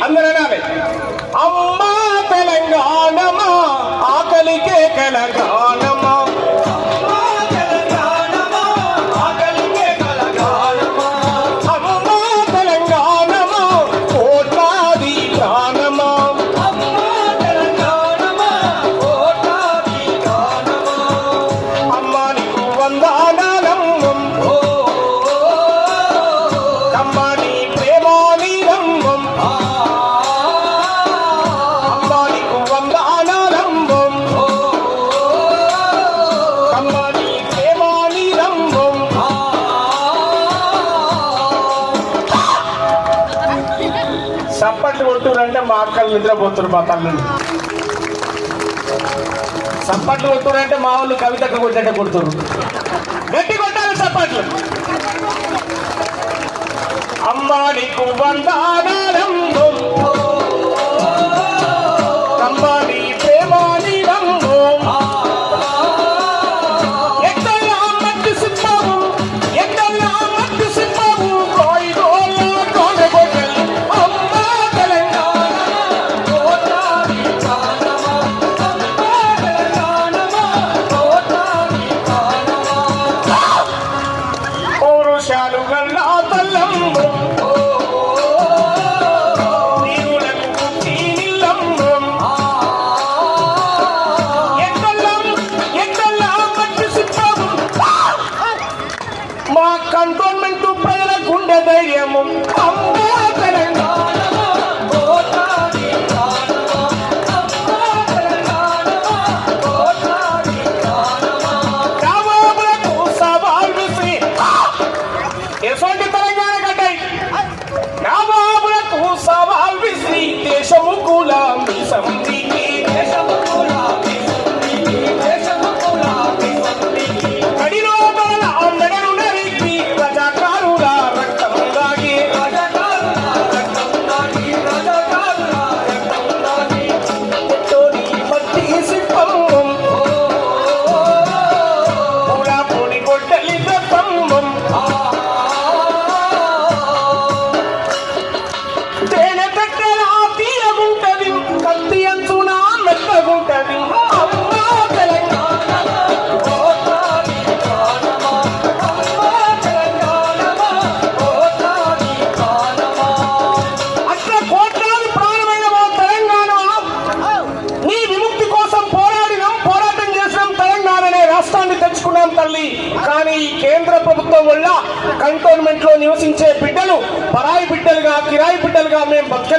అందరూ అనాలి. అమ్మా తెలంగాణమా ఆకలికే కలగానమా, చప్పట్లు కొట్టురంటే మా అక్కలు నిద్రపోతున్నారు. మా తల్లులు చప్పట్లు కొట్టురంటే మా వాళ్ళు కవితకు కొట్టేట కొడుతున్నారు. గట్టి కొట్టాలి చప్పట్లు. అమ్మా నీకు వందనాలందు, అమ్మా నీ ప్రేమ నీరందు, ఎక్కడా మట్టి సిద్ధము, ఎక్కడా మట్టి సిద్ధము, మా కంటోన్మెంట్ ప్రజల గుండె ధైర్యము. ఎటువంటి తెలంగాణ కట్టాయి నాబాబులకు సవాల్ విసిరి దేశము గులామి సంధికి, కడిలో బల మెడను నరికి రజాకారుల రక్తం దాగి, తోడి మట్టి సిప్పము పూల పొడి కొట్టలి దప్పము, తేనె పెట్టెల తీయగుంటది కత్తి అంచున మెత్తగుంటది. అట్లా కోట్లాది ప్రాణమైన మా తెలంగాణ, నీ విముక్తి కోసం పోరాడినాం, పోరాటం చేసినాం, తెలంగాణ అనే రాష్ట్రాన్ని తెచ్చుకున్నాం తల్లి. కానీ ఈ కేంద్ర ప్రభుత్వం వల్ల కంటోన్మెంట్ లో నివసించే బిడ్డలు పరాయి బిడ్డలుగా, కిరాయి బిడ్డలుగా మేము బతక